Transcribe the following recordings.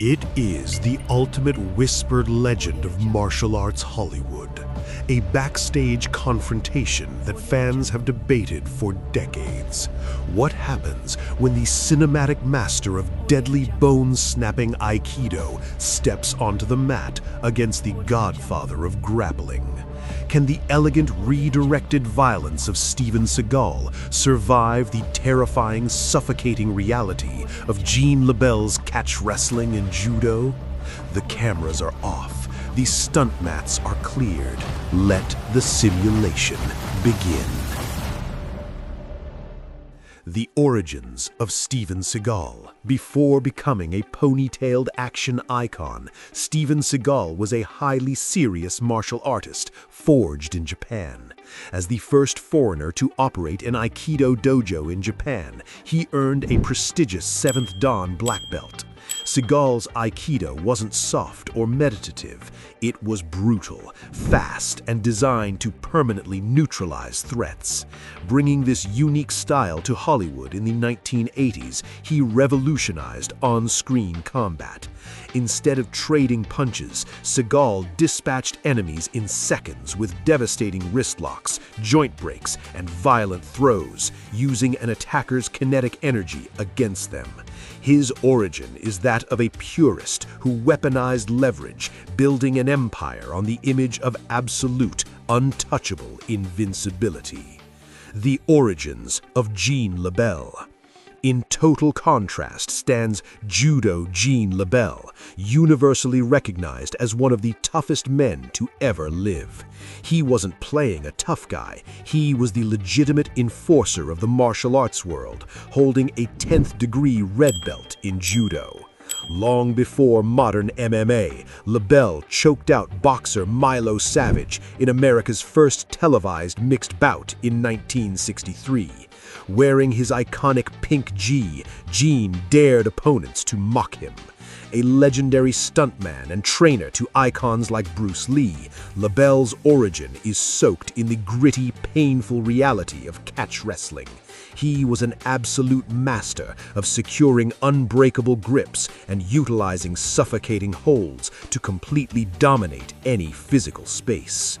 It is the ultimate whispered legend of martial arts Hollywood, a backstage confrontation that fans have debated for decades. What happens when the cinematic master of deadly bone-snapping Aikido steps onto the mat against the Godfather of Grappling? Can the elegant, redirected violence of Steven Seagal survive the terrifying, suffocating reality of LeBell's Catch Wrestling and Judo? The cameras are off. The stunt mats are cleared. Let the simulation begin. The origins of Steven Seagal. Before becoming a ponytailed action icon, Steven Seagal was a highly serious martial artist forged in Japan. As the first foreigner to operate an Aikido dojo in Japan, he earned a prestigious 7th Dan black belt. Seagal's Aikido wasn't soft or meditative. It was brutal, fast, and designed to permanently neutralize threats. Bringing this unique style to Hollywood in the 1980s, he revolutionized on-screen combat. Instead of trading punches, Seagal dispatched enemies in seconds with devastating wrist locks, joint breaks, and violent throws, using an attacker's kinetic energy against them. His origin is that of a purist who weaponized leverage, building an empire on the image of absolute, untouchable invincibility. The origins of LeBell. In total contrast stands Judo LeBell, universally recognized as one of the toughest men to ever live. He wasn't playing a tough guy, he was the legitimate enforcer of the martial arts world, holding a 10th degree red belt in Judo. Long before modern MMA, LeBell choked out boxer Milo Savage in America's first televised mixed bout in 1963. Wearing his iconic pink gi, Gene dared opponents to mock him. A legendary stuntman and trainer to icons like Bruce Lee, LeBell's origin is soaked in the gritty, painful reality of catch wrestling. He was an absolute master of securing unbreakable grips and utilizing suffocating holds to completely dominate any physical space.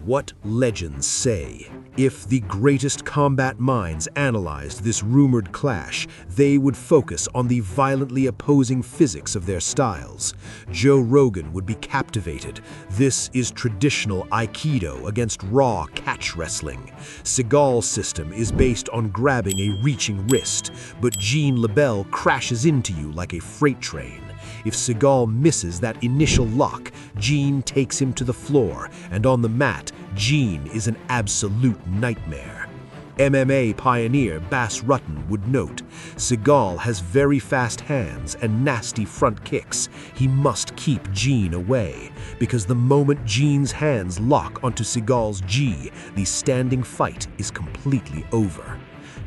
What legends say? If the greatest combat minds analyzed this rumored clash, they would focus on the violently opposing physics of their styles. Joe Rogan would be captivated. This is traditional Aikido against raw catch wrestling. Seagal's system is based on grabbing a reaching wrist, but LeBell crashes into you like a freight train. If Seagal misses that initial lock, Gene takes him to the floor, and on the mat, Gene is an absolute nightmare. MMA pioneer Bas Rutten would note, Seagal has very fast hands and nasty front kicks. He must keep Gene away, because the moment Gene's hands lock onto Seagal's gi, the standing fight is completely over.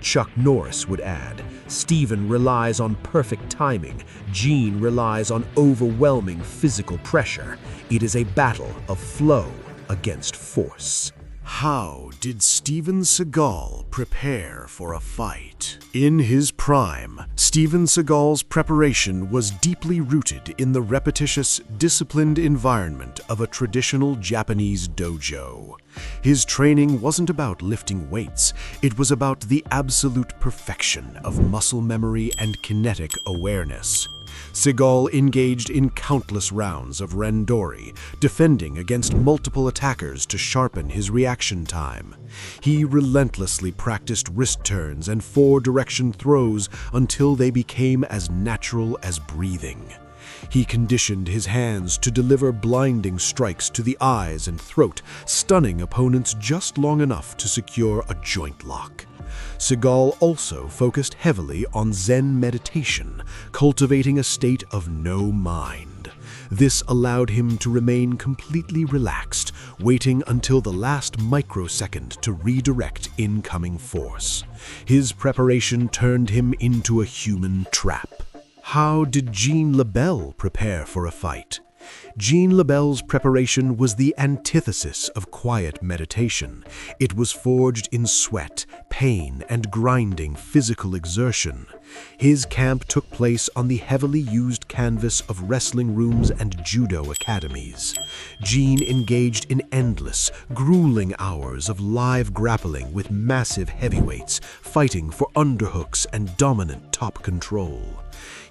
Chuck Norris would add, Steven relies on perfect timing, Gene relies on overwhelming physical pressure. It is a battle of flow against force. How did Steven Seagal prepare for a fight? In his prime, Steven Seagal's preparation was deeply rooted in the repetitious, disciplined environment of a traditional Japanese dojo. His training wasn't about lifting weights, it was about the absolute perfection of muscle memory and kinetic awareness. Seagal engaged in countless rounds of randori, defending against multiple attackers to sharpen his reaction time. He relentlessly practiced wrist turns and four-direction throws until they became as natural as breathing. He conditioned his hands to deliver blinding strikes to the eyes and throat, stunning opponents just long enough to secure a joint lock. Seagal also focused heavily on Zen meditation, cultivating a state of no mind. This allowed him to remain completely relaxed, waiting until the last microsecond to redirect incoming force. His preparation turned him into a human trap. How did LeBell prepare for a fight? Jean LeBell's preparation was the antithesis of quiet meditation. It was forged in sweat, pain, and grinding physical exertion. His camp took place on the heavily used canvas of wrestling rooms and judo academies. Jean engaged in endless, grueling hours of live grappling with massive heavyweights, fighting for underhooks and dominant top control.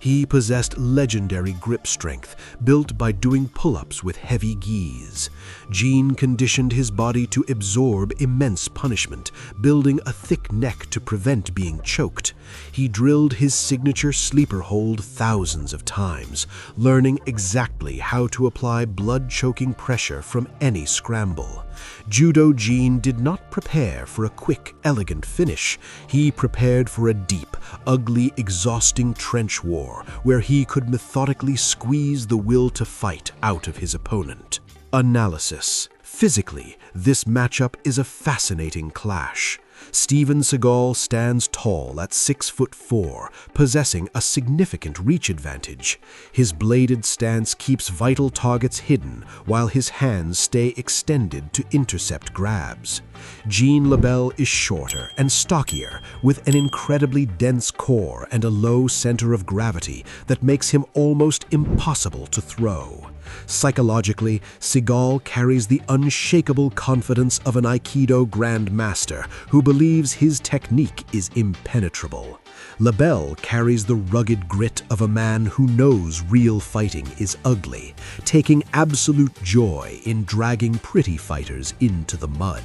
He possessed legendary grip strength, built by doing pull-ups with heavy gis. Jean conditioned his body to absorb immense punishment, building a thick neck to prevent being choked. He drilled his signature sleeper hold thousands of times, learning exactly how to apply blood-choking pressure from any scramble. Judo Jean did not prepare for a quick, elegant finish. He prepared for a deep, ugly, exhausting trench war where he could methodically squeeze the will to fight out of his opponent. Analysis. Physically, this matchup is a fascinating clash. Steven Seagal stands tall at 6'4", possessing a significant reach advantage. His bladed stance keeps vital targets hidden, while his hands stay extended to intercept grabs. Jean LeBell is shorter and stockier, with an incredibly dense core and a low center of gravity that makes him almost impossible to throw. Psychologically, Seagal carries the unshakable confidence of an Aikido grandmaster who believes his technique is impenetrable. LeBell carries the rugged grit of a man who knows real fighting is ugly, taking absolute joy in dragging pretty fighters into the mud.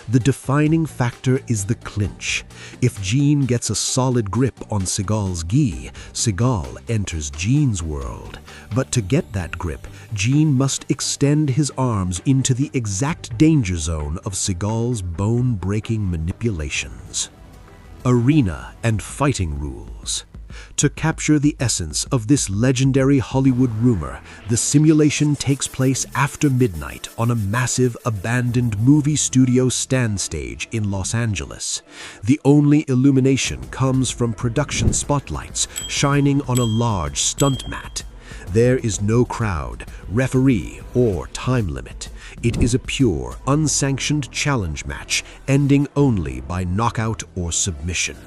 The defining factor is the clinch. If Jean gets a solid grip on Seagal's gi, Seagal enters Jean's world. But to get that grip, Jean must extend his arms into the exact danger zone of Seagal's bone-breaking manipulations. Arena and fighting rules. To capture the essence of this legendary Hollywood rumor, the simulation takes place after midnight on a massive, abandoned movie studio stand stage in Los Angeles. The only illumination comes from production spotlights shining on a large stunt mat. There is no crowd, referee, or time limit. It is a pure, unsanctioned challenge match, ending only by knockout or submission.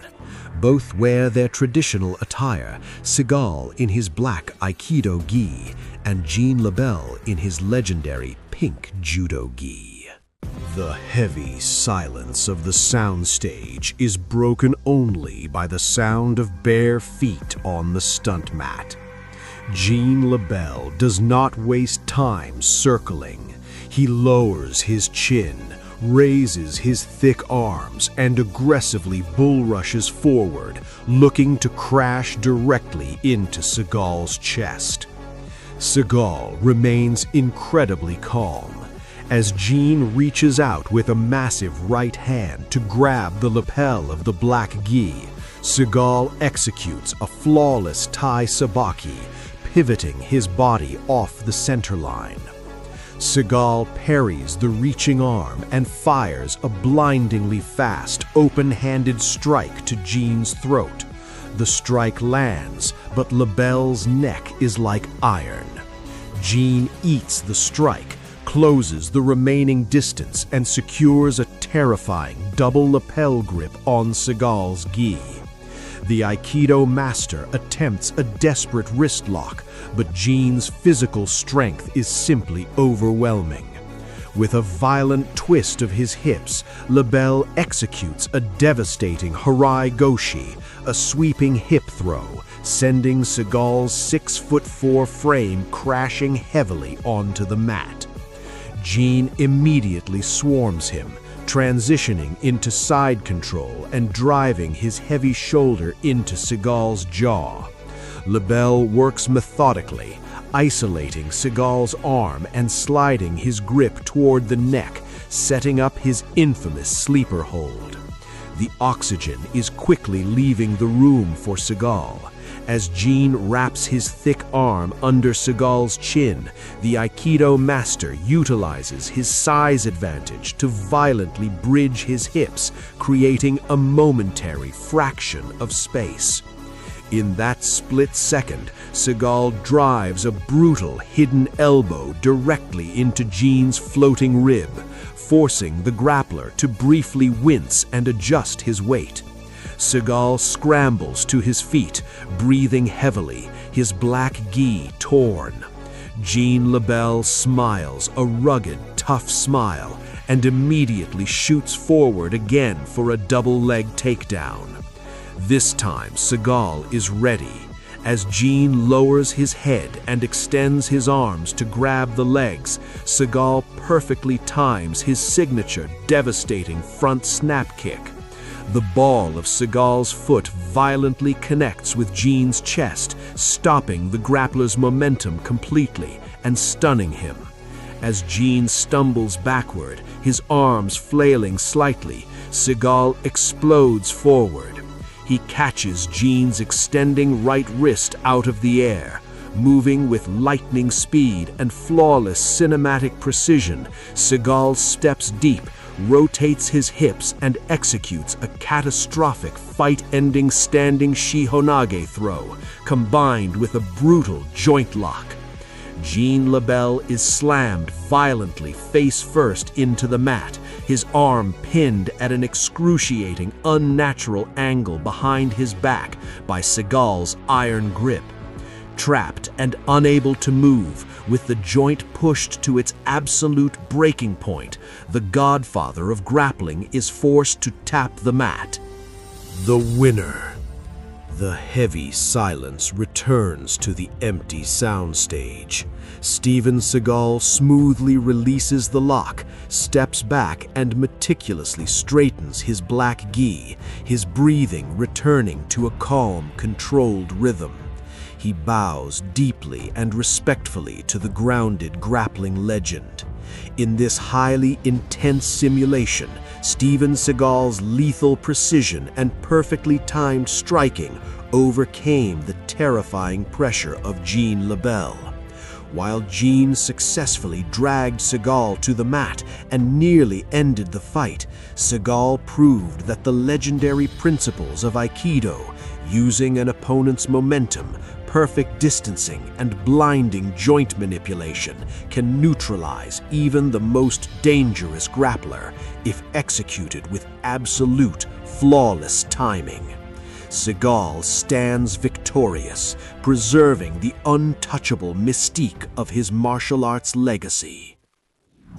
Both wear their traditional attire, Seagal in his black Aikido gi, and Jean LeBell in his legendary pink judo gi. The heavy silence of the soundstage is broken only by the sound of bare feet on the stunt mat. Jean LeBell does not waste time circling. He lowers his chin, raises his thick arms, and aggressively bull rushes forward, looking to crash directly into Seagal's chest. Seagal remains incredibly calm as Jean reaches out with a massive right hand to grab the lapel of the black gi. Seagal executes a flawless Tai Sabaki, pivoting his body off the center line. Seagal parries the reaching arm and fires a blindingly fast, open-handed strike to Jean's throat. The strike lands, but LeBell's neck is like iron. Jean eats the strike, closes the remaining distance, and secures a terrifying double lapel grip on Seagal's gi. The Aikido master attempts a desperate wrist lock, but Jean's physical strength is simply overwhelming. With a violent twist of his hips, LeBell executes a devastating Harai Goshi, a sweeping hip throw, sending Seagal's 6'4" frame crashing heavily onto the mat. Jean immediately swarms him, transitioning into side control and driving his heavy shoulder into Seagal's jaw. LeBell works methodically, isolating Seagal's arm and sliding his grip toward the neck, setting up his infamous sleeper hold. The oxygen is quickly leaving the room for Seagal. As Jean wraps his thick arm under Seagal's chin, the Aikido master utilizes his size advantage to violently bridge his hips, creating a momentary fraction of space. In that split second, Seagal drives a brutal hidden elbow directly into Gene's floating rib, forcing the grappler to briefly wince and adjust his weight. Seagal scrambles to his feet, breathing heavily, his black gi torn. Gene LeBell smiles a rugged, tough smile and immediately shoots forward again for a double-leg takedown. This time, Seagal is ready. As Gene lowers his head and extends his arms to grab the legs, Seagal perfectly times his signature devastating front snap kick. The ball of Seagal's foot violently connects with Gene's chest, stopping the grappler's momentum completely and stunning him. As Gene stumbles backward, his arms flailing slightly, Seagal explodes forward. He catches Gene's extending right wrist out of the air. Moving with lightning speed and flawless cinematic precision, Seagal steps deep, rotates his hips, and executes a catastrophic fight-ending standing Shihonage throw, combined with a brutal joint lock. Gene LeBell is slammed violently face-first into the mat, his arm pinned at an excruciating, unnatural angle behind his back by Seagal's iron grip. Trapped and unable to move, with the joint pushed to its absolute breaking point, the Godfather of Grappling is forced to tap the mat. The winner. The heavy silence returns to the empty soundstage. Steven Seagal smoothly releases the lock, steps back and meticulously straightens his black gi, his breathing returning to a calm, controlled rhythm. He bows deeply and respectfully to the grounded grappling legend. In this highly intense simulation, Steven Seagal's lethal precision and perfectly timed striking overcame the terrifying pressure of Gene LeBell. While Gene successfully dragged Seagal to the mat and nearly ended the fight, Seagal proved that the legendary principles of Aikido, using an opponent's momentum, perfect distancing, and blinding joint manipulation, can neutralize even the most dangerous grappler if executed with absolute, flawless timing. Seagal stands victorious, preserving the untouchable mystique of his martial arts legacy.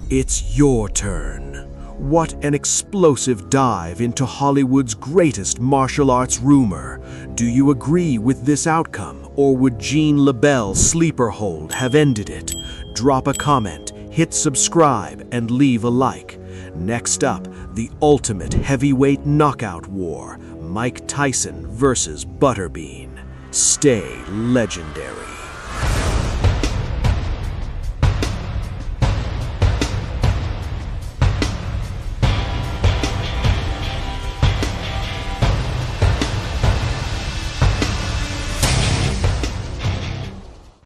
It's your turn. What an explosive dive into Hollywood's greatest martial arts rumor. Do you agree with this outcome, or would Gene LeBell's sleeper hold have ended it? Drop a comment, hit subscribe, and leave a like. Next up, the ultimate heavyweight knockout war, Mike Tyson versus Butterbean. Stay legendary.